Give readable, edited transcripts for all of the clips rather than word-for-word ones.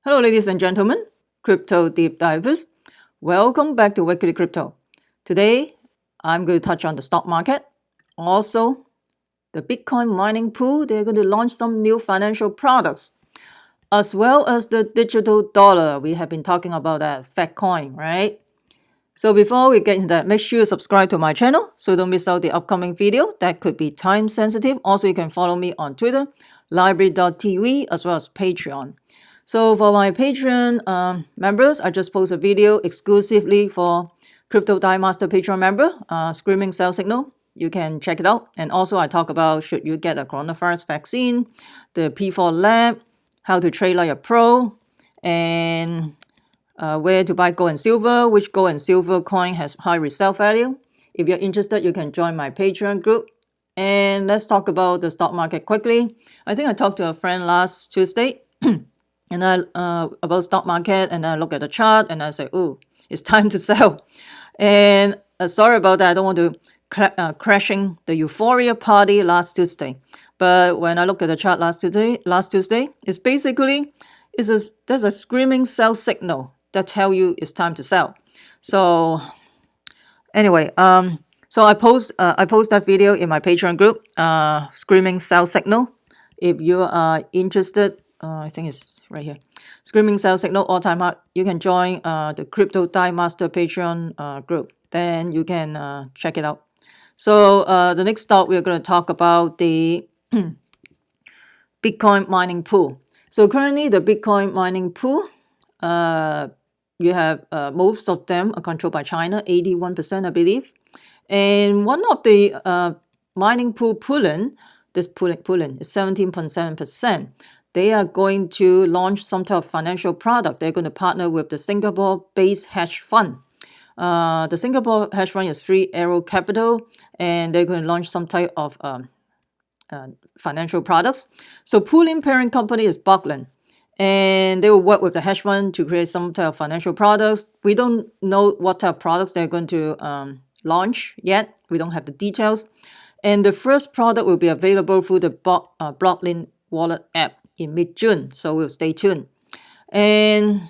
Hello, ladies and gentlemen, crypto deep divers. Welcome back to Wicked Crypto. Today, I'm going to touch on the stock market. Also, the Bitcoin mining pool, they're going to launch some new financial products, as well as the digital dollar. We have been talking about that, FedCoin, right? So before we get into that, make sure you subscribe to my channel so don't miss out the upcoming video that could be time sensitive. Also, you can follow me on Twitter, library.tv, as well as Patreon. So for my Patreon members, I just post a video exclusively for Crypto Die Master Patreon member, Screaming Cell Signal. You can check it out. And also I talk about should you get a coronavirus vaccine, the P4 lab, how to trade like a pro, and where to buy gold and silver, which gold and silver coin has high resale value. If you're interested, you can join my Patreon group. And let's talk about the stock market quickly. I think I talked to a friend last Tuesday and about stock market, and I look at the chart and I say, oh, it's time to sell. And sorry about that. I don't want to crashing the euphoria party last Tuesday. But when I look at the chart last Tuesday, it's basically there's a screaming sell signal that tell you it's time to sell. So anyway, so I post that video in my Patreon group, screaming sell signal. If you are interested, I think it's right here. Screaming Sell Signal all time high. You can join the Crypto Die Master Patreon group. Then you can check it out. So the next stop, we're going to talk about the Bitcoin mining pool. So currently the Bitcoin mining pool, you have most of them are controlled by China, 81% I believe. And one of the mining pool pooling, this pooling is 17.7%. They are going to launch some type of financial product. They're going to partner with the Singapore-based hedge fund. The Singapore hedge fund is Three Arrow Capital, and they're going to launch some type of financial products. So pooling parent company is Buckland, and they will work with the hedge fund to create some type of financial products. We don't know what type of products they're going to launch yet. We don't have the details. And the first product will be available through the Blockchain wallet app in mid-June, so we'll stay tuned. And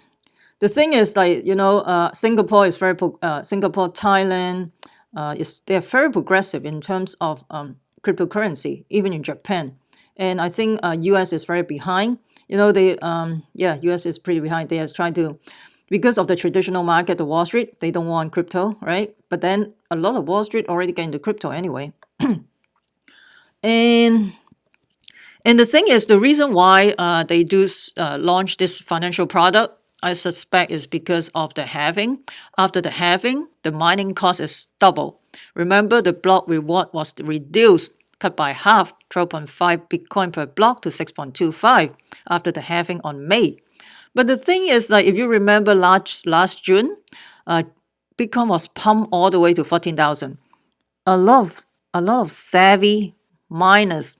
the thing is, like, Singapore is Singapore, Thailand, they're very progressive in terms of cryptocurrency, even in Japan. And I think US is very behind. US is pretty behind. They are trying to, because of the traditional market, the Wall Street, they don't want crypto, right? But then a lot of Wall Street already get into crypto anyway. And the thing is, the reason why they do launch this financial product, I suspect, is because of the halving. After the halving, the mining cost is double. Remember, the block reward was reduced, cut by half, 12.5 Bitcoin per block to 6.25 after the halving on May. But the thing is, like, if you remember last June, Bitcoin was pumped all the way to 14,000. A lot of savvy miners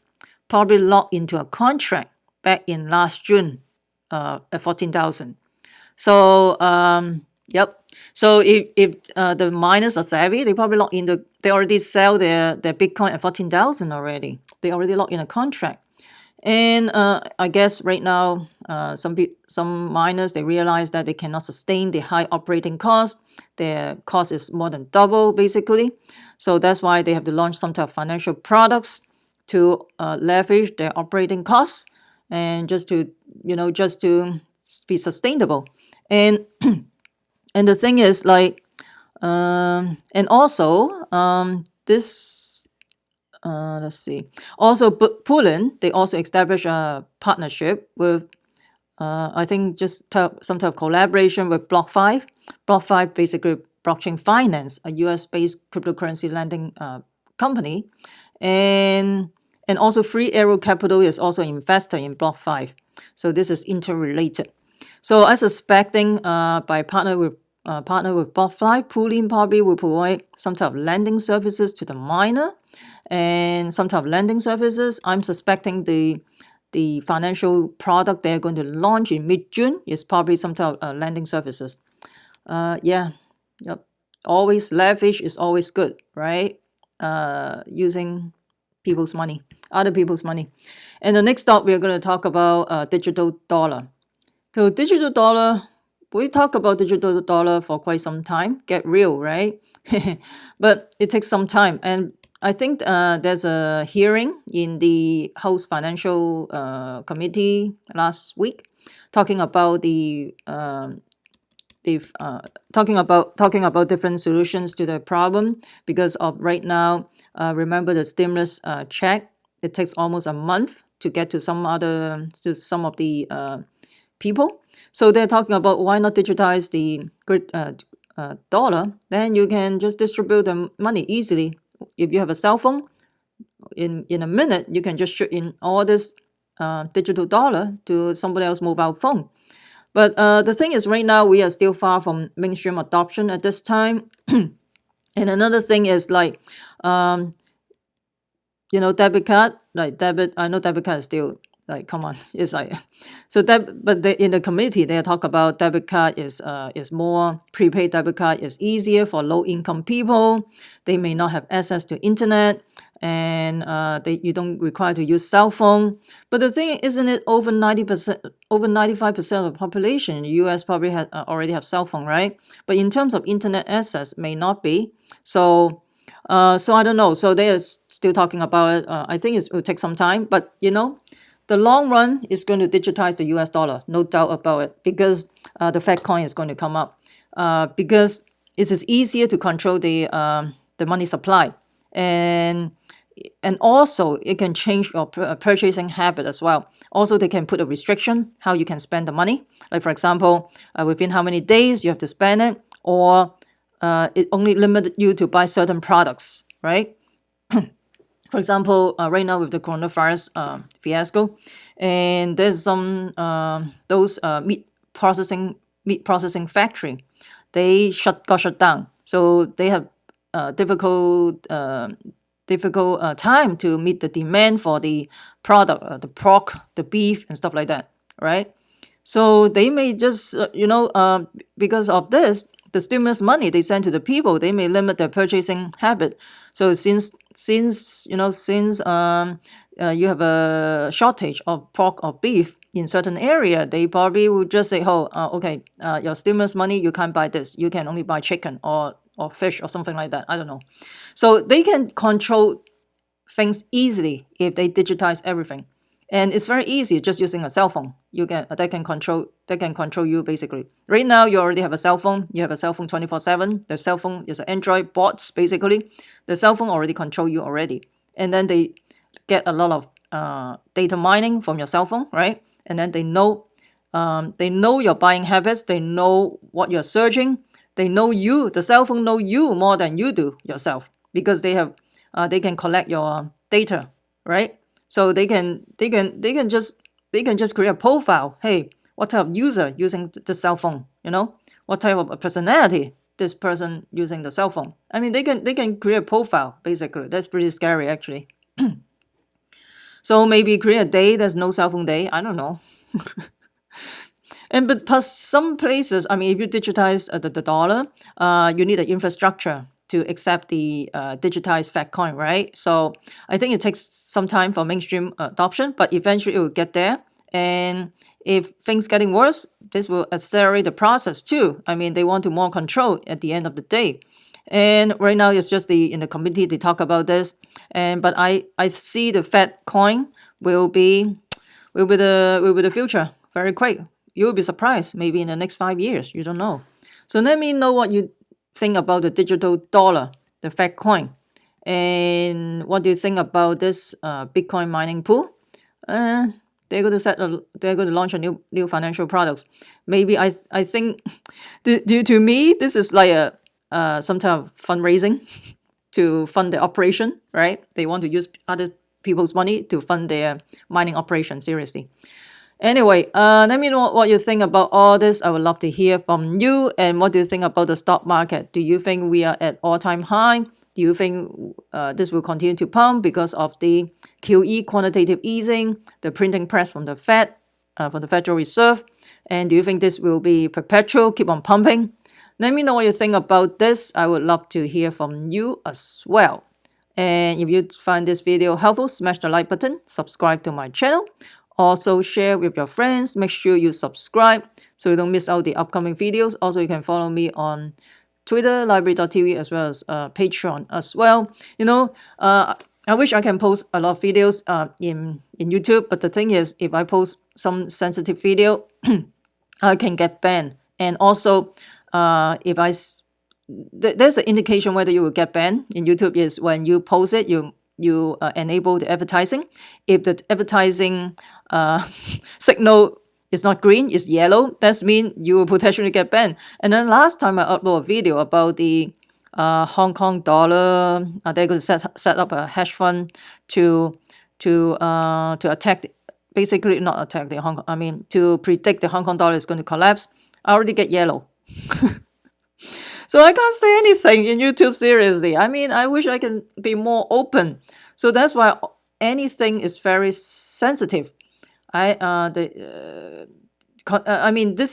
probably locked into a contract back in last June at 14,000. So yep. So if the miners are savvy, they probably lock in they already sell their Bitcoin at 14,000 already. They already locked in a contract. And I guess right now, some miners, they realize that they cannot sustain the high operating cost. Their cost is more than double, basically. So that's why they have to launch some type of financial products to leverage their operating costs and just to be sustainable. And and the thing is, like, and also this let's see. Also, Pullen, they also established a partnership with, I think, just some type of collaboration with Block5. Block5 basically blockchain finance, a US-based cryptocurrency lending company, and also Three Arrow Capital is also an investor in Block5. So this is interrelated. So I suspecting by partner with Block5, Pooling probably will provide some type of lending services to the miner, and some type of lending services. I'm suspecting the financial product they're going to launch in mid-June is probably some type of lending services. Yep. Always leverage is always good, right? Using people's money, other people's money. And the next stop, we're going to talk about digital dollar. So digital dollar, we talk about digital dollar for quite some time. Get real, right? But it takes some time, and I think there's a hearing in the House Financial Committee last week, talking about the talking about different solutions to the problem because of right now. Remember the stimulus check? It takes almost a month to get to some of the people. So they're talking about why not digitize the dollar? Then you can just distribute the money easily. If you have a cell phone, in a minute you can just shoot in all this digital dollar to somebody else's mobile phone. But the thing is, right now we are still far from mainstream adoption at this time. And another thing is like, debit card, like debit. I know debit card is still like, come on, it's like, so that. But in the committee, they talk about debit card is more prepaid. Debit card is easier for low income people. They may not have access to internet, and you don't require to use cell phone. But the thing isn't it over 90%, over 95% of the population in the U.S. probably already have cell phone, right? But in terms of internet access, may not be. So I don't know. So they are still talking about it. I think it will take some time, but the long run is going to digitize the US dollar, no doubt about it, because the FedCoin is going to come up. Because it is easier to control the money supply, and also it can change your purchasing habit as well. Also, they can put a restriction how you can spend the money. Like for example, within how many days you have to spend it, or it only limited you to buy certain products, right? For example, right now with the coronavirus fiasco, and there's some those meat processing factory, they got shut down, so they have difficult time to meet the demand for the product, the pork, the beef, and stuff like that, right? So they may just, because of this, the stimulus money they send to the people, they may limit their purchasing habit. So since you have a shortage of pork or beef in certain area, they probably will just say, "Oh, okay, your stimulus money, you can't buy this. You can only buy chicken or fish or something like that." I don't know. So they can control things easily if they digitize everything. And it's very easy just using a cell phone. They can control you basically. Right now you already have a cell phone. You have a cell phone 24/7. The cell phone is an Android bots basically. The cell phone already control you already. And then they get a lot of data mining from your cell phone, right? And then they know your buying habits. They know what you're searching. They know you. The cell phone know you more than you do yourself, because they can collect your data, right? So they can just create a profile. Hey, what type of user using the cell phone? What type of personality this person using the cell phone. I mean, they can create a profile basically. That's pretty scary actually. So maybe create a day there's no cell phone day. I don't know. But plus some places, I mean, if you digitize the dollar, you need an infrastructure to accept the digitized FedCoin, right? So I think it takes some time for mainstream adoption, but eventually it will get there. And if things getting worse, this will accelerate the process too. I mean, they want to more control at the end of the day. And right now it's just in the committee they talk about this. But I see the FedCoin will be the future very quick. You'll be surprised maybe in the next 5 years. You don't know. So let me know what you think about the digital dollar, the FedCoin, and what do you think about this Bitcoin mining pool? They're going to launch a new financial products. Maybe I think due to me this is like some type of fundraising to fund the operation, right? They want to use other people's money to fund their mining operation. Seriously. Anyway, let me know what you think about all this. I would love to hear from you. And what do you think about the stock market? Do you think we are at all-time high? Do you think this will continue to pump because of the QE, quantitative easing, the printing press from the Fed, from the Federal Reserve? And do you think this will be perpetual, keep on pumping? Let me know what you think about this. I would love to hear from you as well. And if you find this video helpful, smash the like button, subscribe to my channel. Also share with your friends. Make sure you subscribe so you don't miss out the upcoming videos. Also, you can follow me on Twitter, library.tv, as well as Patreon as well. I wish I can post a lot of videos in YouTube, but the thing is, if I post some sensitive video, I can get banned. And also, if there's an indication whether you will get banned in YouTube is when you post it, you enable the advertising. If the advertising signal is not green, it's yellow, that means you will potentially get banned. And then last time I uploaded a video about the Hong Kong dollar, they're going to set up a hedge fund to attack, basically not attack the Hong Kong, I mean to predict the Hong Kong dollar is going to collapse. I already get yellow. So I can't say anything in YouTube, seriously. I mean, I wish I can be more open. So that's why anything is very sensitive. This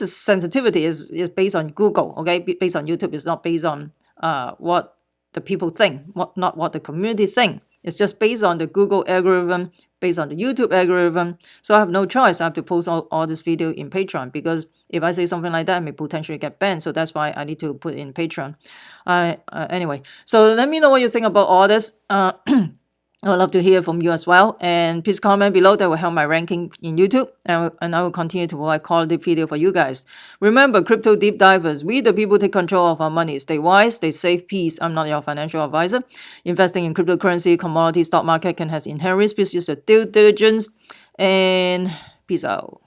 is sensitivity is based on Google, okay? Based on YouTube. It's not based on what the people think, not what the community think. It's just based on the Google algorithm, based on the YouTube algorithm. So I have no choice. I have to post all this video in Patreon, because if I say something like that, I may potentially get banned. So that's why I need to put it in Patreon. Anyway, so let me know what you think about all this. I would love to hear from you as well. And please comment below. That will help my ranking in YouTube. And I will continue to provide quality video for you guys. Remember, crypto deep divers, we the people take control of our money. Stay wise, stay safe, peace. I'm not your financial advisor. Investing in cryptocurrency, commodity, stock market can have inherent risks. Please use your due diligence. And peace out.